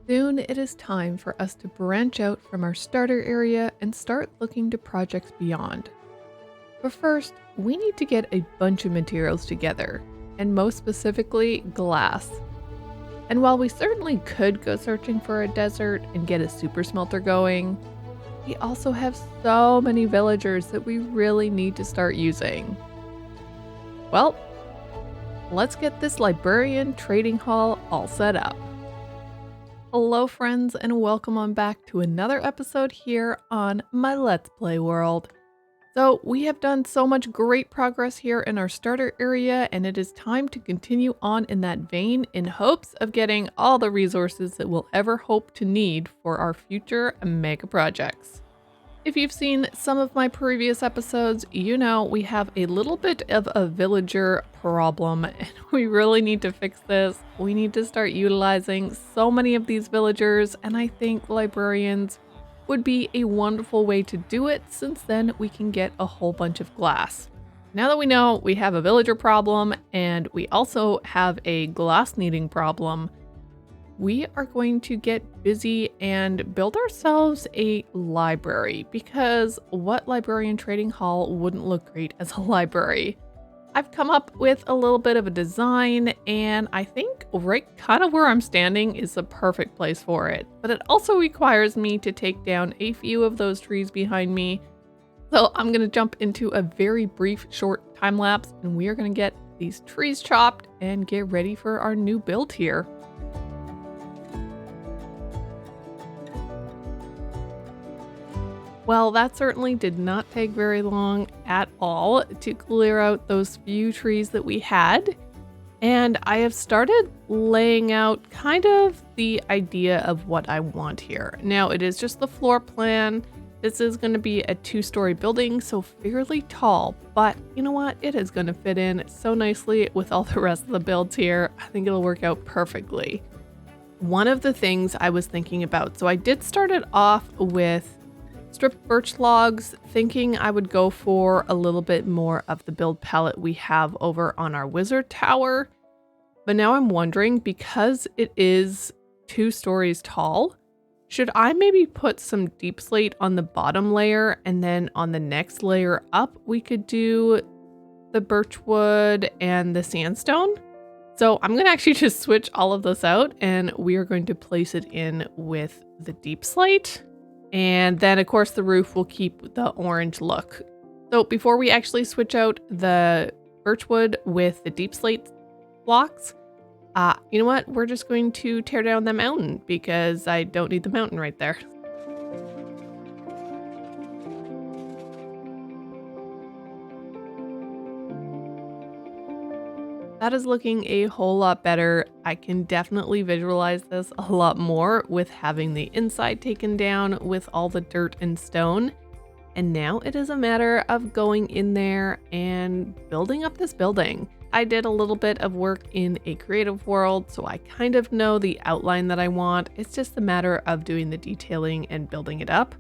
Soon it is time for us to branch out from our starter area and start looking to projects beyond. But first, we need to get a bunch of materials together, and most specifically, glass. And while we certainly could go searching for a desert and get a super smelter going, we also have so many villagers that we really need to start using. Well, let's get this Librarian trading hall all set up. Hello friends, and welcome on back to another episode here on my Let's Play world. So we have done so much great progress here in our starter area, and it is time to continue on in that vein in hopes of getting all the resources that we'll ever hope to need for our future mega projects. If you've seen some of my previous episodes, you know we have a little bit of a villager problem, and we really need to fix this. We need to start utilizing so many of these villagers, and I think librarians would be a wonderful way to do it, since then we can get a whole bunch of glass. Now that we know we have a villager problem and we also have a glass needing problem, we are going to get busy and build ourselves a library, because what librarian trading hall wouldn't look great as a library? I've come up with a little bit of a design, and I think right kind of where I'm standing is the perfect place for it. But it also requires me to take down a few of those trees behind me. So I'm going to jump into a very brief short time lapse, and we are going to get these trees chopped and get ready for our new build here. Well, that certainly did not take very long at all to clear out those few trees that we had. And I have started laying out kind of the idea of what I want here. Now, it is just the floor plan. This is going to be a 2-story building, so fairly tall. But you know what? It is going to fit in so nicely with all the rest of the builds here. I think it'll work out perfectly. One of the things I was thinking about, so I did start it off with stripped birch logs, thinking I would go for a little bit more of the build palette we have over on our wizard tower. But now I'm wondering, because it is 2 stories tall, should I maybe put some deep slate on the bottom layer, and then on the next layer up we could do the birch wood and the sandstone? So I'm going to actually just switch all of this out, and we are going to place it in with the deep slate. And then, of course, the roof will keep the orange look. So before we actually switch out the birchwood with the deep slate blocks, you know what? We're just going to tear down the mountain, because I don't need the mountain right there. That is looking a whole lot better. I can definitely visualize this a lot more with having the inside taken down with all the dirt and stone. And now it is a matter of going in there and building up this building. I did a little bit of work in a creative world, so I kind of know the outline that I want. It's just a matter of doing the detailing and building it up.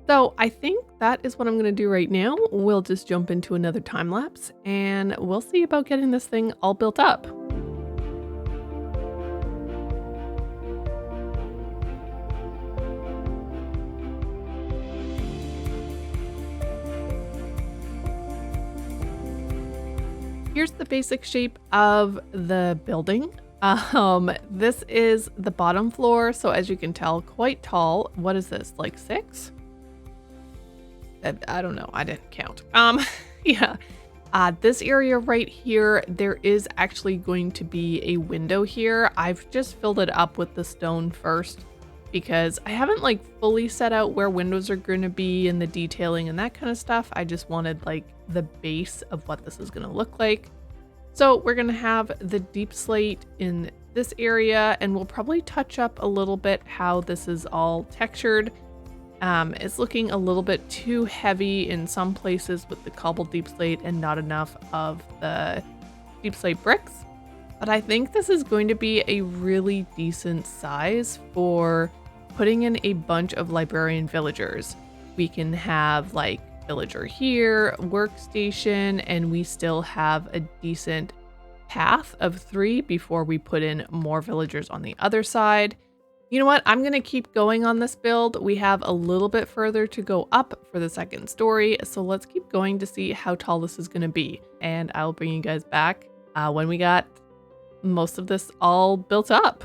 So I think that is what I'm going to do right now. We'll just jump into another time lapse, and we'll see about getting this thing all built up. Here's the basic shape of the building. This is the bottom floor, so as you can tell, quite tall. What is this, like 6? I don't know. I didn't count. Yeah. This area right here, there is actually going to be a window here. I've just filled it up with the stone first, because I haven't like fully set out where windows are going to be and the detailing and that kind of stuff. I just wanted like the base of what this is going to look like. So we're going to have the deep slate in this area, and we'll probably touch up a little bit how this is all textured. It's looking a little bit too heavy in some places with the cobbled deep slate and not enough of the deep slate bricks. But I think this is going to be a really decent size for putting in a bunch of librarian villagers. We can have like villager here, workstation, and we still have a decent path of 3 before we put in more villagers on the other side. You know what? I'm going to keep going on this build. We have a little bit further to go up for the second story, so let's keep going to see how tall this is going to be. And I'll bring you guys back when we got most of this all built up.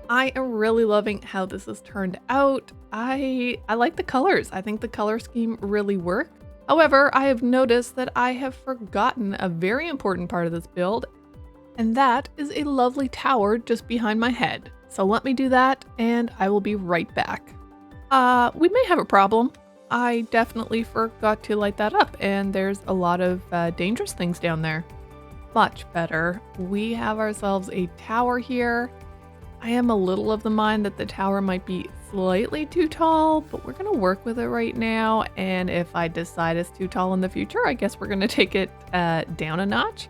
I am really loving how this has turned out. I like the colors. I think the color scheme really worked. However, I have noticed that I have forgotten a very important part of this build, and that is a lovely tower just behind my head. So let me do that, and I will be right back. We may have a problem. I definitely forgot to light that up, and there's a lot of dangerous things down there. Much better. We have ourselves a tower here. I am a little of the mind that the tower might be slightly too tall, but we're going to work with it right now. And if I decide it's too tall in the future, I guess we're going to take it down a notch.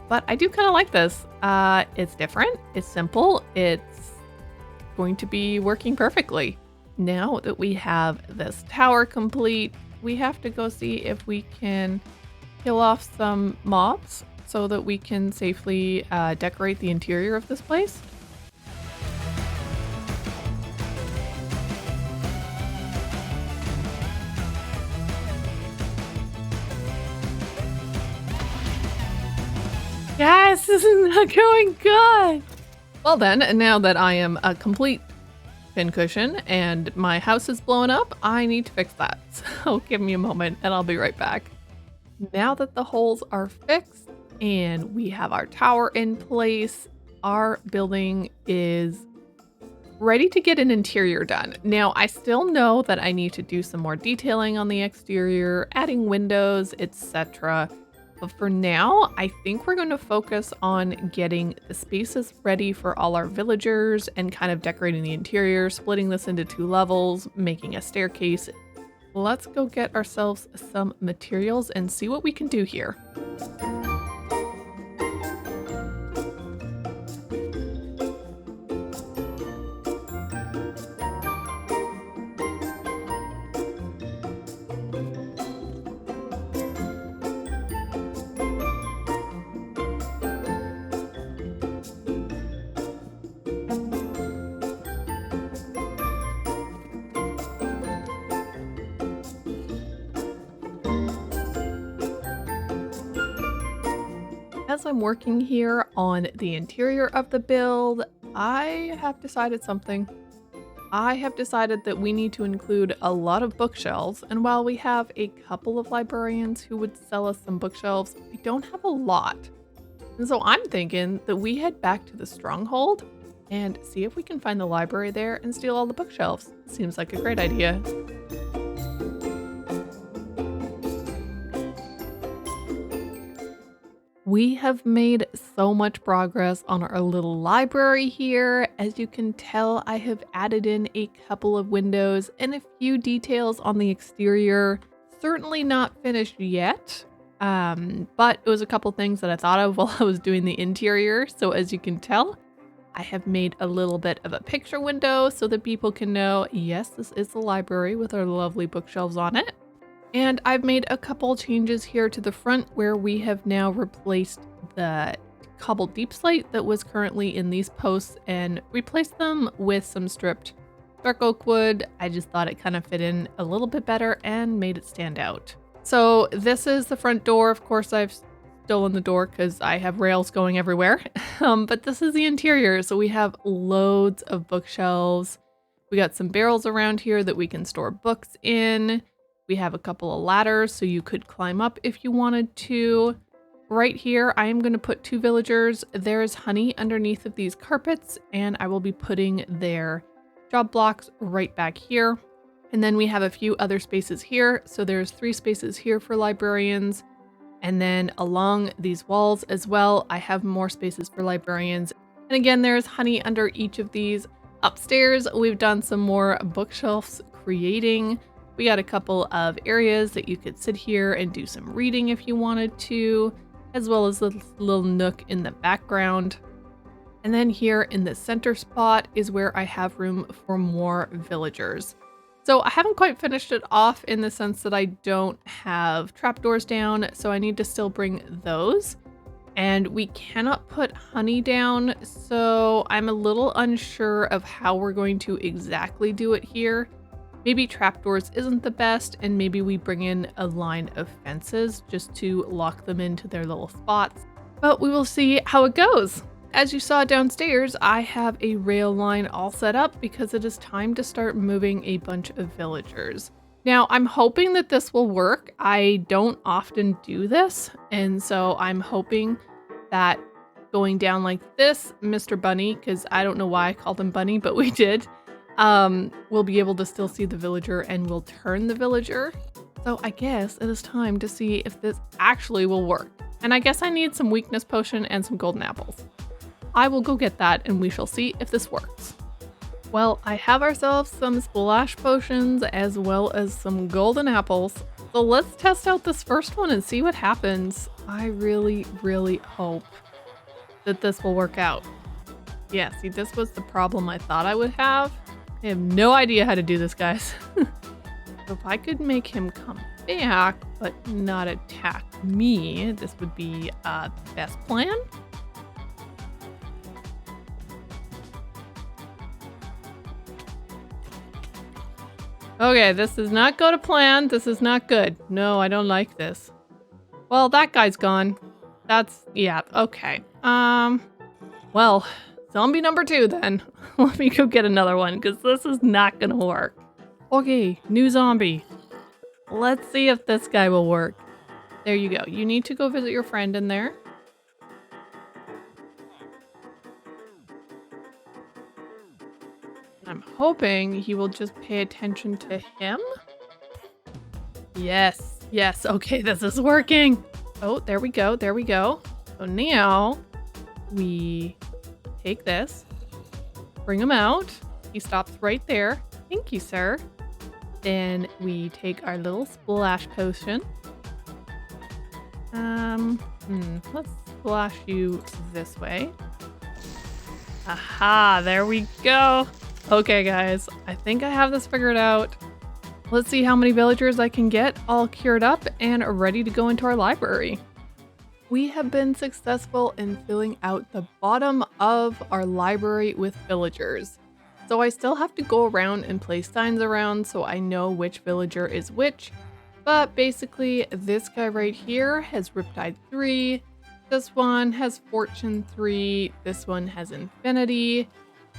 But I do kind of like this. It's different. It's simple. It's going to be working perfectly. Now that we have this tower complete, we have to go see if we can kill off some mobs so that we can safely decorate the interior of this place. Yes, this is not going good. Well then, now that I am a complete pincushion and my house is blown up, I need to fix that. So give me a moment and I'll be right back. Now that the holes are fixed and we have our tower in place, our building is ready to get an interior done. Now, I still know that I need to do some more detailing on the exterior, adding windows, etc. But for now, I think we're going to focus on getting the spaces ready for all our villagers and kind of decorating the interior, splitting this into 2 levels, making a staircase. Let's go get ourselves some materials and see what we can do here. As I'm working here on the interior of the build, I have decided something. I have decided that we need to include a lot of bookshelves, and while we have a couple of librarians who would sell us some bookshelves, we don't have a lot. And so I'm thinking that we head back to the stronghold and see if we can find the library there and steal all the bookshelves. Seems like a great idea. We have made so much progress on our little library here. As you can tell, I have added in a couple of windows and a few details on the exterior. Certainly not finished yet, but it was a couple things that I thought of while I was doing the interior. So as you can tell, I have made a little bit of a picture window so that people can know, yes, this is the library with our lovely bookshelves on it. And I've made a couple changes here to the front where we have now replaced the cobbled deep slate that was currently in these posts and replaced them with some stripped dark oak wood. I just thought it kind of fit in a little bit better and made it stand out. So this is the front door. Of course, I've stolen the door because I have rails going everywhere. But this is the interior. So we have loads of bookshelves. We got some barrels around here that we can store books in. We have a couple of ladders so you could climb up if you wanted to. Right here, I am going to put 2 villagers. There is honey underneath of these carpets, and I will be putting their job blocks right back here. And then we have a few other spaces here. So there's 3 spaces here for librarians. And then along these walls as well, I have more spaces for librarians. And again, there's honey under each of these. Upstairs, we've done some more bookshelves creating. We got a couple of areas that you could sit here and do some reading if you wanted to, as well as a little nook in the background. And then here in the center spot is where I have room for more villagers. So I haven't quite finished it off in the sense that I don't have trapdoors down, so I need to still bring those. And we cannot put honey down, so I'm a little unsure of how we're going to exactly do it here. Maybe trapdoors isn't the best, and maybe we bring in a line of fences just to lock them into their little spots. But we will see how it goes. As you saw downstairs, I have a rail line all set up because it is time to start moving a bunch of villagers. Now, I'm hoping that this will work. I don't often do this, and so I'm hoping that going down like this, Mr. Bunny, because I don't know why I called him Bunny, but we did, we'll be able to still see the villager and we'll turn the villager. So I guess it is time to see if this actually will work. And I guess I need some weakness potion and some golden apples. I will go get that and we shall see if this works. Well, I have ourselves some splash potions as well as some golden apples. So let's test out this first one and see what happens. I really, really hope that this will work out. Yeah, see, this was the problem I thought I would have. I have no idea how to do this, guys. So if I could make him come back, but not attack me, this would be the best plan. Okay, this does not go to plan. This is not good. No, I don't like this. Well, that guy's gone. Yeah, okay. Well, zombie number 2 then. Let me go get another one, because this is not gonna work. Okay, new zombie. Let's see if this guy will work. There you go. You need to go visit your friend in there. I'm hoping he will just pay attention to him. Yes, yes, okay, this is working. Oh, there we go, there we go. So now we take this, bring him out. He stops right there. Thank you, sir. Then we take our little splash potion. Let's splash you this way. Aha, there we go. Okay, guys, I think I have this figured out. Let's see how many villagers I can get all cured up and ready to go into our library. We have been successful in filling out the bottom of our library with villagers. So I still have to go around and place signs around so I know which villager is which. But basically, this guy right here has Riptide 3. This one has Fortune 3. This one has Infinity.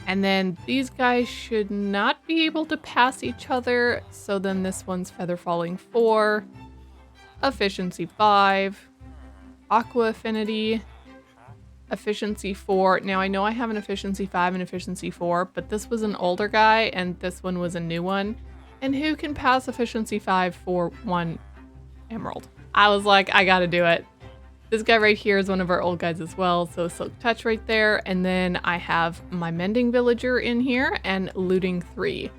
And then these guys should not be able to pass each other. So then this one's Feather Falling 4, Efficiency 5, Aqua Affinity, Efficiency 4. Now I know I have an Efficiency 5 and Efficiency 4, but this was an older guy and this one was a new one. And who can pass Efficiency 5 for 1 emerald? I was like, I gotta do it. This guy right here is one of our old guys as well, so Silk Touch right there. And then I have my Mending Villager in here and Looting 3.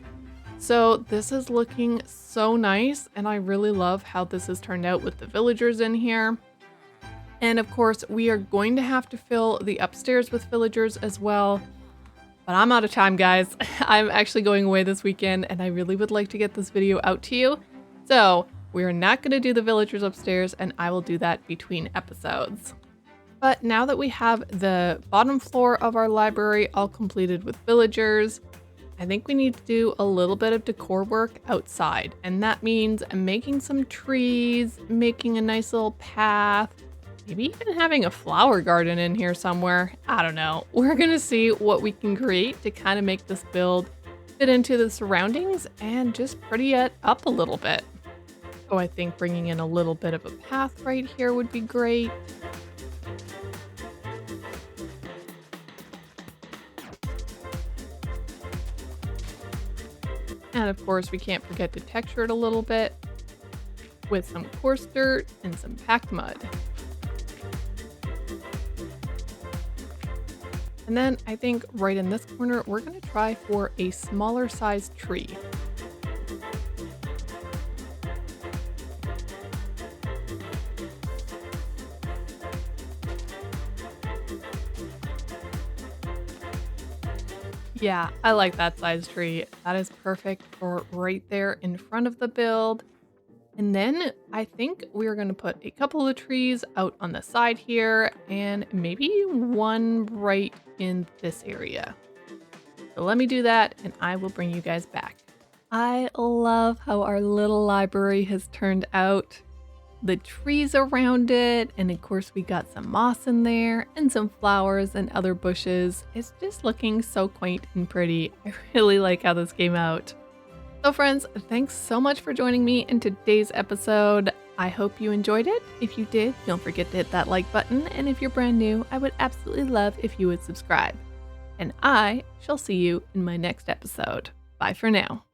So this is looking so nice, and I really love how this has turned out with the villagers in here. And of course, we are going to have to fill the upstairs with villagers as well. But I'm out of time, guys. I'm actually going away this weekend, and I really would like to get this video out to you. So we're not going to do the villagers upstairs, and I will do that between episodes. But now that we have the bottom floor of our library all completed with villagers, I think we need to do a little bit of decor work outside. And that means making some trees, making a nice little path, maybe even having a flower garden in here somewhere. I don't know. We're going to see what we can create to kind of make this build fit into the surroundings and just pretty it up a little bit. So I think bringing in a little bit of a path right here would be great. And of course, we can't forget to texture it a little bit with some coarse dirt and some packed mud. And then I think right in this corner, we're going to try for a smaller sized tree. Yeah, I like that size tree. That is perfect for right there in front of the build. And then I think we're going to put a couple of trees out on the side here and maybe one right in this area. So let me do that and I will bring you guys back. I love how our little library has turned out. The trees around it, and of course we got some moss in there and some flowers and other bushes. It's just looking so quaint and pretty. I really like how this came out. So friends, thanks so much for joining me in today's episode. I hope you enjoyed it. If you did, don't forget to hit that like button, and if you're brand new, I would absolutely love if you would subscribe. And I shall see you in my next episode. Bye for now.